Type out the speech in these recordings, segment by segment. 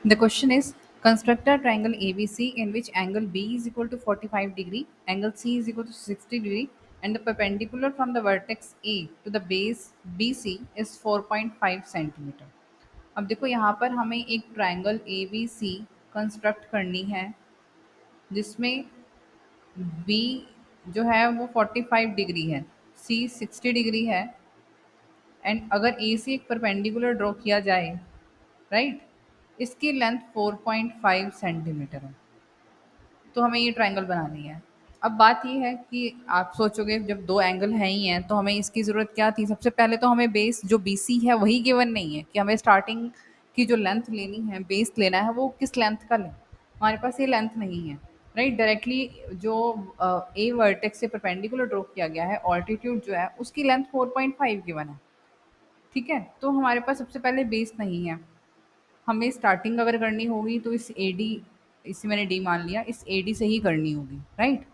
The question is, construct a triangle ABC in which angle B is equal to 45 degree, angle C is equal to 60 degree, and the perpendicular from the vertex A to the base BC is 4.5 centimeter. अब देखो यहाँ पर हमें एक triangle A B C construct करनी है जिसमें B जो है वो 45 डिग्री है, सी 60 डिग्री है, एंड अगर ए से एक परपेंडिकुलर ड्रॉ किया जाए, राइट, इसकी लेंथ 4.5 सेंटीमीटर है। तो हमें ये ट्रायंगल बनानी है। अब बात ये है कि आप सोचोगे जब दो एंगल हैं ही हैं तो हमें इसकी ज़रूरत क्या थी? सबसे पहले तो हमें बेस जो बीसी है वही गिवन नहीं है कि हमें स्टार्टिंग की जो लेंथ लेनी है, बेस लेना है, वो किस लेंथ का लें। हमारे पास ये लेंथ नहीं है, राइट। डायरेक्टली जो ए वर्टेक्स से परपेंडिकुलर ड्रॉ किया गया है, ऑल्टीट्यूड जो है उसकी लेंथ 4.5 गिवन है, ठीक है। तो हमारे पास सबसे पहले बेस नहीं है। हमें स्टार्टिंग अगर करनी होगी तो इस ए डी, इसे मैंने डी मान लिया, इस ए डी से ही करनी होगी, राइट।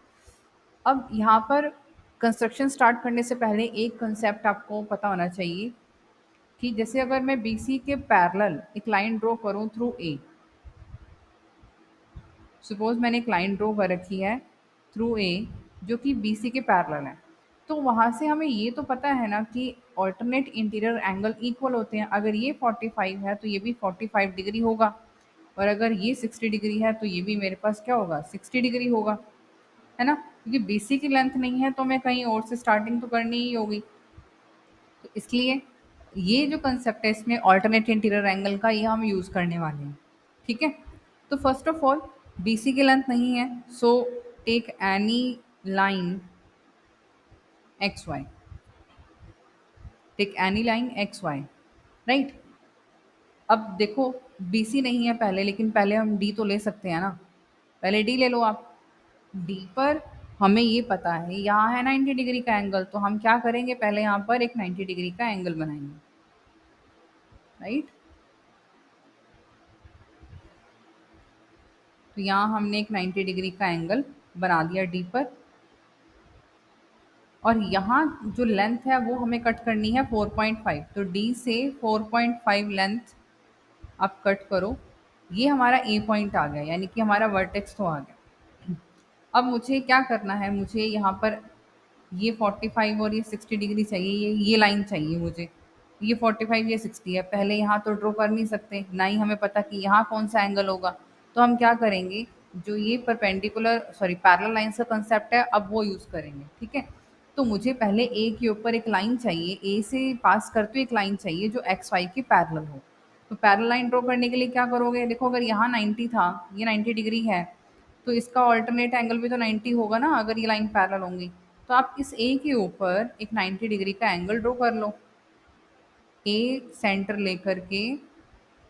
अब यहाँ पर कंस्ट्रक्शन स्टार्ट करने से पहले एक कंसेप्ट आपको पता होना चाहिए कि जैसे अगर मैं बी सी के पैरेलल एक लाइन ड्रॉ करूँ थ्रू ए, सपोज मैंने एक लाइन ड्रॉ कर रखी है थ्रू ए जो कि बी सी के पैरेलल है, तो वहाँ से हमें ये तो पता है ना कि ऑल्टरनेट इंटीरियर एंगल इक्वल होते हैं। अगर ये 45 है तो ये भी 45 डिग्री होगा, और अगर ये 60 डिग्री है तो ये भी मेरे पास क्या होगा, 60 डिग्री होगा, है ना। क्योंकि बीसी की लेंथ नहीं है तो मैं कहीं और से स्टार्टिंग तो करनी ही होगी। तो इसलिए ये जो कंसेप्ट है इसमें ऑल्टरनेट इंटीरियर एंगल का, ये हम यूज़ करने वाले हैं, ठीक है। तो फर्स्ट ऑफ ऑल बीसी की लेंथ नहीं है, so take any line X Y, take any line X Y, right. अब देखो बीसी नहीं है पहले, लेकिन पहले हम डी तो ले सकते हैं ना। पहले डी ले लो आप। डी पर हमें ये पता है यहाँ है 90 डिग्री का एंगल, तो हम क्या करेंगे, पहले यहाँ पर एक 90 डिग्री का एंगल बनाएंगे, राइट। तो यहाँ हमने एक 90 डिग्री का एंगल बना दिया डी पर, और यहाँ जो लेंथ है वो हमें कट करनी है 4.5, तो डी से 4.5 लेंथ आप कट करो। ये हमारा ए पॉइंट आ गया, यानी कि हमारा वर्टेक्स तो आ गया। अब मुझे क्या करना है, मुझे यहाँ पर ये 45 और ये 60 डिग्री चाहिए, ये लाइन चाहिए मुझे। ये 45 ये 60 है, पहले यहाँ तो ड्रॉ कर नहीं सकते, ना ही हमें पता कि यहाँ कौन सा एंगल होगा। तो हम क्या करेंगे, जो ये परपेंडिकुलर सॉरी पैरेलल लाइन्स का कंसेप्ट है अब वो यूज़ करेंगे, ठीक है। तो मुझे पहले ए के ऊपर एक लाइन चाहिए, ए से पास करते हुए एक लाइन चाहिए जो एक्स वाई के पैरेलल हो। तो पैरेलल लाइन ड्रॉ करने के लिए क्या करोगे, देखो अगर यहाँ 90 था, ये 90 डिग्री है, तो इसका ऑल्टरनेट एंगल भी तो 90 होगा ना अगर ये लाइन पैरेलल होंगी। तो आप इस ए के ऊपर एक 90 डिग्री का एंगल ड्रॉ कर लो। ए सेंटर लेकर के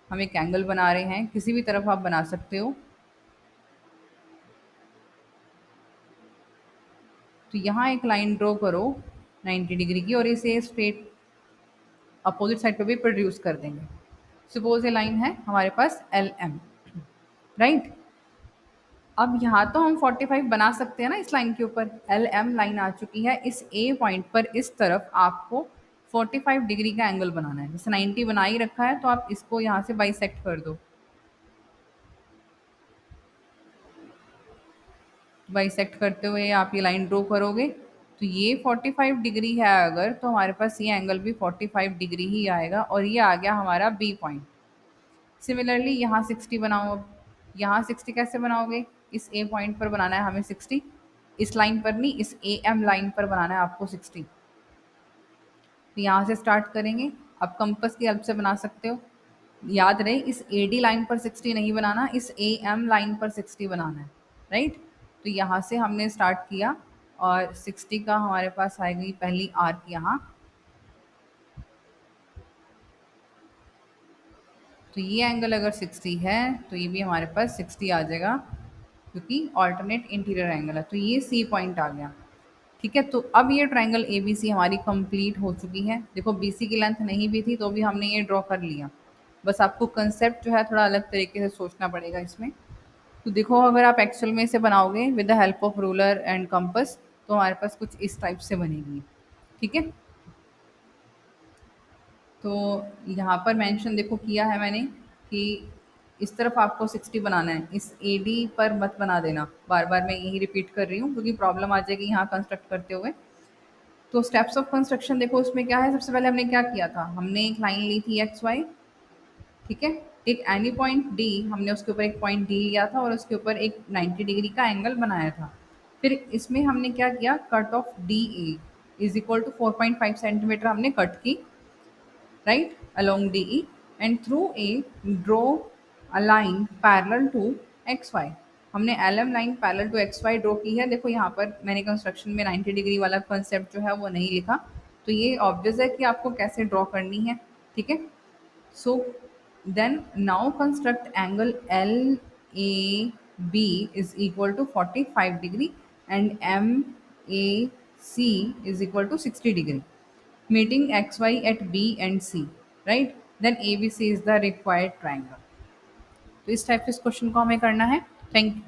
हम एक एंगल बना रहे हैं, किसी भी तरफ आप बना सकते हो। तो यहाँ एक लाइन ड्रॉ करो 90 डिग्री की, और इसे स्ट्रेट अपोजिट साइड पे भी प्रोड्यूस कर देंगे। सपोज ये लाइन है हमारे पास एल एम, राइट। अब यहाँ तो हम 45 बना सकते हैं ना, इस लाइन के ऊपर एल एम लाइन आ चुकी है। इस ए पॉइंट पर इस तरफ आपको 45 डिग्री का एंगल बनाना है। जैसे 90 बना ही रखा है तो आप इसको यहाँ से बाइसेक्ट कर दो। बाइसेक्ट करते हुए आप ये लाइन ड्रॉ करोगे, तो ये 45 डिग्री है अगर, तो हमारे पास ये एंगल भी 45 डिग्री ही आएगा, और ये आ गया हमारा बी पॉइंट। सिमिलरली यहाँ 60 बनाओ। अब यहाँ 60 कैसे बनाओगे, इस ए पॉइंट पर बनाना है हमें 60, इस लाइन पर नहीं, इस ए एम लाइन पर बनाना है आपको 60। तो यहाँ से स्टार्ट करेंगे। अब कंपस की हेल्प से बना सकते हो। याद रहे इस ए डी लाइन पर 60 नहीं बनाना, इस ए एम लाइन पर 60 बनाना है, राइट। तो यहाँ से हमने स्टार्ट किया, और 60 का हमारे पास आएगी पहली आर्क यहाँ। तो ये एंगल अगर 60 है तो ये भी हमारे पास 60 आ जाएगा, क्योंकि ऑल्टरनेट इंटीरियर एंगल है। तो ये सी पॉइंट आ गया, ठीक है। तो अब ये ट्रायंगल ए बी सी हमारी कंप्लीट हो चुकी है। देखो बी सी की लेंथ नहीं भी थी तो भी हमने ये ड्रॉ कर लिया। बस आपको कंसेप्ट जो है थोड़ा अलग तरीके से सोचना पड़ेगा इसमें। तो देखो अगर आप एक्चुअल में इसे बनाओगे with the help of ruler and compass, तो हमारे पास कुछ इस टाइप से बनेगी, ठीक है। तो यहाँ पर मेंशन देखो किया है मैंने कि इस तरफ आपको 60 बनाना है, इस ए डी पर मत बना देना। बार बार मैं यही रिपीट कर रही हूँ क्योंकि प्रॉब्लम आ जाएगी यहाँ कंस्ट्रक्ट करते हुए। तो स्टेप्स ऑफ कंस्ट्रक्शन देखो उसमें क्या है। सबसे पहले हमने क्या किया था, हमने एक लाइन ली थी एक्स वाई, ठीक है। एक एनी पॉइंट डी, हमने उसके ऊपर एक पॉइंट डी लिया था और उसके ऊपर एक 90 डिग्री का एंगल बनाया था। फिर इसमें हमने क्या किया, cut off D A is equal to 4.5 centimetre हमने कट की, right, along DE, and through A draw a line parallel to XY। हमने LM line parallel to XY draw की है। देखो यहाँ पर मैंने कंस्ट्रक्शन में 90 डिग्री वाला कंसेप्ट जो है वो नहीं लिखा, तो ये ऑब्वियस है कि आपको कैसे ड्रॉ करनी है, ठीक है। So then now construct angle L A B is equal to 45 degree and M A C is equal to 60 degree, meeting xy at B and C, right? Then ABC is the required triangle। तो इस type से इस question को हमें करना है। Thank you.